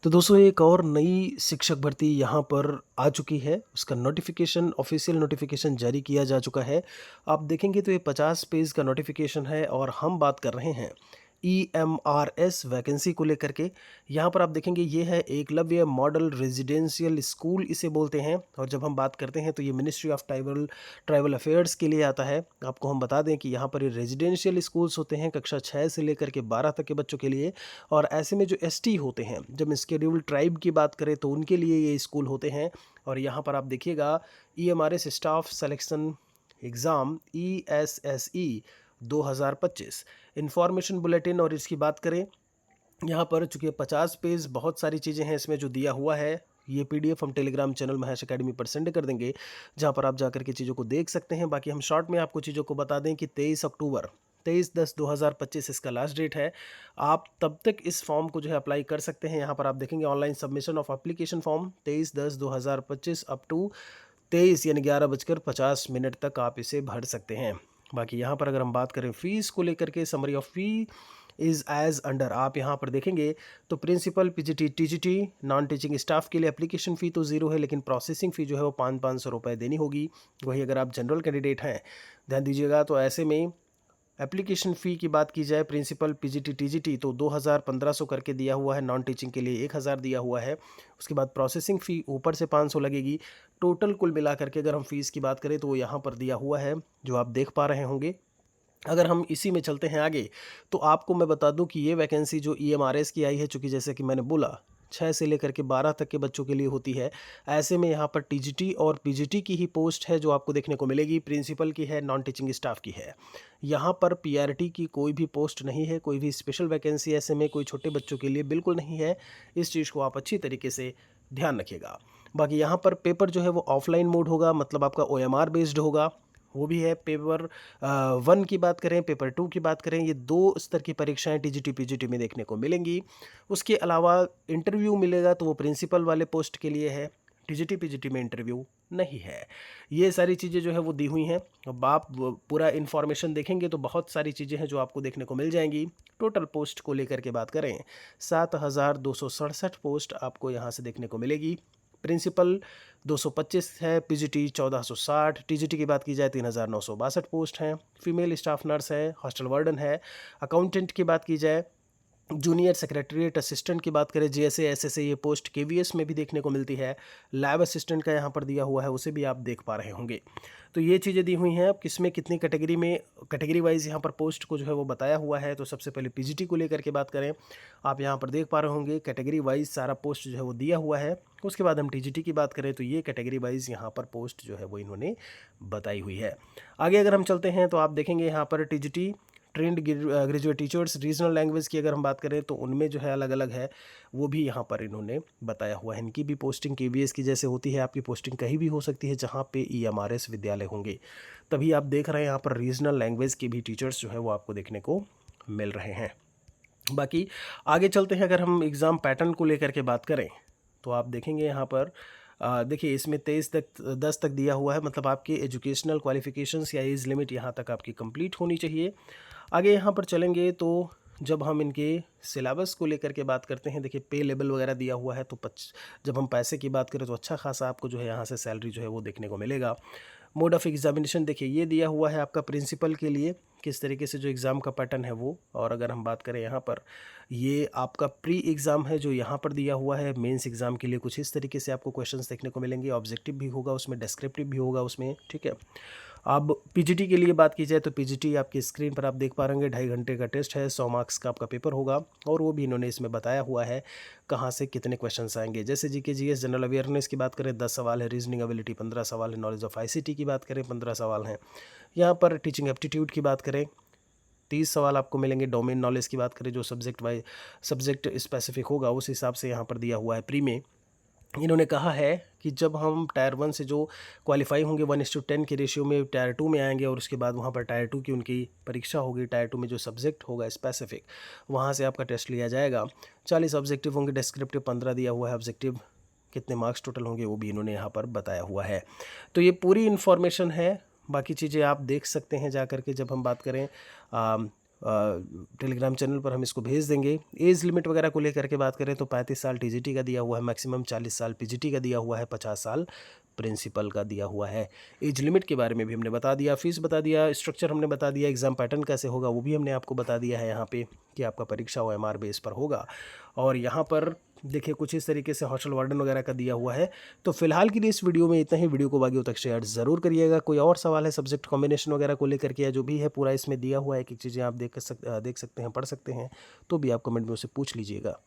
तो दोस्तों एक और नई शिक्षक भर्ती यहाँ पर आ चुकी है। उसका नोटिफिकेशन ऑफिशियल नोटिफिकेशन जारी किया जा चुका है। आप देखेंगे तो ये 50 पेज का नोटिफिकेशन है और हम बात कर रहे हैं EMRS वैकेंसी को लेकर के। यहाँ पर आप देखेंगे ये है एकलव्य मॉडल रेजिडेंशियल स्कूल इसे बोलते हैं। और जब हम बात करते हैं तो ये मिनिस्ट्री ऑफ ट्राइबल अफेयर्स के लिए आता है। आपको हम बता दें कि यहाँ पर ये रेजिडेंशियल स्कूल्स होते हैं कक्षा 6 से लेकर के 12 तक के बच्चों के लिए। और ऐसे में जो एसटी होते हैं, जब शेड्यूल्ड ट्राइब की बात करें तो उनके लिए ये स्कूल होते हैं। और यहाँ पर आप देखिएगा EMRS staff selection exam ESSE 2025 information bulletin. और इसकी बात करें यहाँ पर, चूँकि 50 पेज बहुत सारी चीज़ें हैं इसमें जो दिया हुआ है। ये PDF हम टेलीग्राम चैनल महेश अकेडमी पर सेंड कर देंगे, जहाँ पर आप जाकर के चीज़ों को देख सकते हैं। बाकी हम शॉर्ट में आपको चीज़ों को बता दें कि 23 अक्टूबर 23/10/2025 इसका लास्ट डेट है। आप तब तक इस फॉर्म को जो है अप्लाई कर सकते हैं। यहाँ पर आप देखेंगे online submission of application form 23/10/2025 up to 23 यानी 11:50 तक आप इसे भर सकते हैं। बाकी यहाँ पर अगर हम बात करें फ़ीस को लेकर के, summary of fee is as under. आप यहाँ पर देखेंगे तो principal PGT TGT non teaching staff के लिए एप्लीकेशन फ़ी तो ज़ीरो है, लेकिन प्रोसेसिंग फ़ी जो है वो 500 रुपये देनी होगी। वही अगर आप जनरल कैंडिडेट हैं, ध्यान दीजिएगा, तो ऐसे में एप्लीकेशन फ़ी की बात की जाए प्रिंसिपल PGT TGT तो 2,000-1,500 करके दिया हुआ है। नॉन टीचिंग के लिए 1,000 दिया हुआ है। उसके बाद प्रोसेसिंग फ़ी ऊपर से 500 लगेगी। टोटल कुल मिलाकर के अगर हम फ़ीस की बात करें तो वो यहाँ पर दिया हुआ है, जो आप देख पा रहे होंगे। अगर हम इसी में चलते हैं आगे, तो आपको मैं बता दूं कि ये वैकेंसी जो EMRS की आई है, चूँकि जैसे कि मैंने बोला 6 से लेकर के 12 तक के बच्चों के लिए होती है। ऐसे में यहाँ पर TGT और PGT की ही पोस्ट है जो आपको देखने को मिलेगी। प्रिंसिपल की है, नॉन टीचिंग स्टाफ की है। यहाँ पर PRT की कोई भी पोस्ट नहीं है, कोई भी स्पेशल वैकेंसी ऐसे में कोई छोटे बच्चों के लिए बिल्कुल नहीं है। इस चीज़ को आप अच्छी तरीके से ध्यान रखिएगा। बाकी यहाँ पर पेपर जो है वो ऑफलाइन मोड होगा, मतलब आपका OMR बेस्ड होगा। वो भी है। पेपर 1 की बात करें, पेपर 2 की बात करें, ये 2 स्तर की परीक्षाएं TGT PGT में देखने को मिलेंगी। उसके अलावा इंटरव्यू मिलेगा तो वो प्रिंसिपल वाले पोस्ट के लिए है। TGT PGT में इंटरव्यू नहीं है। ये सारी चीज़ें जो है वो दी हुई हैं। अब आप पूरा इन्फॉर्मेशन देखेंगे तो बहुत सारी चीज़ें हैं जो आपको देखने को मिल जाएंगी। टोटल पोस्ट को लेकर के बात करें, 7,267 पोस्ट आपको यहाँ से देखने को मिलेगी। प्रिंसिपल 225 है, PGT 1460, TGT की बात की जाए 3,962 पोस्ट हैं। फीमेल स्टाफ नर्स है, हॉस्टल वार्डन है। अकाउंटेंट की बात की जाए, जूनियर सेक्रेटरीट असिस्टेंट की बात करें, JSA SSA ये पोस्ट KVS में भी देखने को मिलती है। लैब असिस्टेंट का यहाँ पर दिया हुआ है, उसे भी आप देख पा रहे होंगे। तो ये चीज़ें दी हुई हैं। अब किसमें कितनी कैटेगरी में, कैटेगरी वाइज यहाँ पर पोस्ट को जो है वो बताया हुआ है। तो सबसे पहले PGT को लेकर के बात करें, आप यहाँ पर देख पा रहे होंगे कैटेगरी वाइज सारा पोस्ट जो है वो दिया हुआ है। उसके बाद हम TGT की बात करें तो ये कैटेगरी वाइज यहाँ पर पोस्ट जो है वो इन्होंने बताई हुई है। आगे अगर हम चलते हैं तो आप देखेंगे यहाँ पर TGT trained graduate teachers regional language की अगर हम बात करें तो उनमें जो है अलग अलग है, वो भी यहाँ पर इन्होंने बताया हुआ है। इनकी भी पोस्टिंग KVS की जैसे होती है, आपकी पोस्टिंग कहीं भी हो सकती है जहाँ पे EMRS विद्यालय होंगे। तभी आप देख रहे हैं यहाँ पर रीजनल लैंग्वेज के भी टीचर्स जो है वो आपको देखने को मिल रहे हैं। बाकी आगे चलते हैं, अगर हम एग्ज़ाम पैटर्न को लेकर के बात करें तो आप देखेंगे यहाँ पर देखिए इसमें 23 तक 10 तक दिया हुआ है, मतलब आपके एजुकेशनल क्वालिफिकेशंस या एज लिमिट यहाँ तक आपकी कंप्लीट होनी चाहिए। आगे यहाँ पर चलेंगे तो जब हम इनके सिलेबस को लेकर के बात करते हैं, देखिए पे लेवल वगैरह दिया हुआ है। तो जब हम पैसे की बात करें तो अच्छा खासा आपको जो है यहाँ से सैलरी जो है वो देखने को मिलेगा। मोड ऑफ एग्जामिनेशन देखिए ये दिया हुआ है आपका प्रिंसिपल के लिए, किस तरीके से जो एग्ज़ाम का पैटर्न है वो। और अगर हम बात करें यहाँ पर, ये आपका प्री एग्ज़ाम है जो यहाँ पर दिया हुआ है। मेंस एग्ज़ाम के लिए कुछ इस तरीके से आपको क्वेश्चंस देखने को मिलेंगे। ऑब्जेक्टिव भी होगा उसमें, डिस्क्रिप्टिव भी होगा उसमें, ठीक है। अब PGT के लिए बात की जाए तो PGT आपकी स्क्रीन पर आप देख पा रहे हैं, 2.5 घंटे का टेस्ट है, 100 मार्क्स का आपका पेपर होगा। और वो भी इन्होंने इसमें बताया हुआ है कहाँ से कितने क्वेश्चंस आएंगे। जैसे GK GS जनरल अवेयरनेस की बात करें 10 सवाल है, रीजनिंग एबिलिटी 15 सवाल है, नॉलेज ऑफ ICT की बात करें 15 सवाल हैं। यहाँ पर टीचिंग एप्टीट्यूड की बात करें 30 सवाल आपको मिलेंगे। डोमेन नॉलेज की बात करें, जो सब्जेक्ट स्पेसिफिक होगा उस हिसाब से यहाँ पर दिया हुआ है। प्री में इन्होंने कहा है कि जब हम टायर 1 से जो क्वालिफाई होंगे 1:10 के रेशियो में टायर 2 में आएंगे, और उसके बाद वहाँ पर टायर 2 की उनकी परीक्षा होगी। टायर 2 में जो सब्जेक्ट होगा स्पेसिफिक, वहाँ से आपका टेस्ट लिया जाएगा। 40 ऑब्जेक्टिव होंगे, डिस्क्रिप्टिव 15 दिया हुआ है। ऑब्जेक्टिव कितने मार्क्स टोटल होंगे वो भी इन्होंने यहाँ पर बताया हुआ है। तो ये पूरी इन्फॉर्मेशन है। बाकी चीज़ें आप देख सकते हैं जा कर के। जब हम बात करें टेलीग्राम चैनल पर हम इसको भेज देंगे। एज लिमिट वगैरह को लेकर के बात करें तो 35 साल टीजीटी का दिया हुआ है, मैक्सिमम 40 साल पीजीटी का दिया हुआ है, 50 साल प्रिंसिपल का दिया हुआ है। एज लिमिट के बारे में भी हमने बता दिया, फीस बता दिया, स्ट्रक्चर हमने बता दिया, एग्ज़ाम पैटर्न कैसे होगा वो भी हमने आपको बता दिया है यहाँ पे कि आपका परीक्षा OMR बेस पर होगा। और यहाँ पर देखिए कुछ इस तरीके से हॉस्टल वार्डन वगैरह का दिया हुआ है। तो फिलहाल के लिए इस वीडियो में इतना ही। वीडियो को बाकियों तक शेयर ज़रूर करिएगा। कोई और सवाल है सब्जेक्ट कॉम्बिनेशन वगैरह को लेकर के या जो भी है पूरा इसमें दिया हुआ है, एक एक चीज़ें आप देख सकते हैं, पढ़ सकते हैं, तो भी आप कमेंट में उसे पूछ लीजिएगा।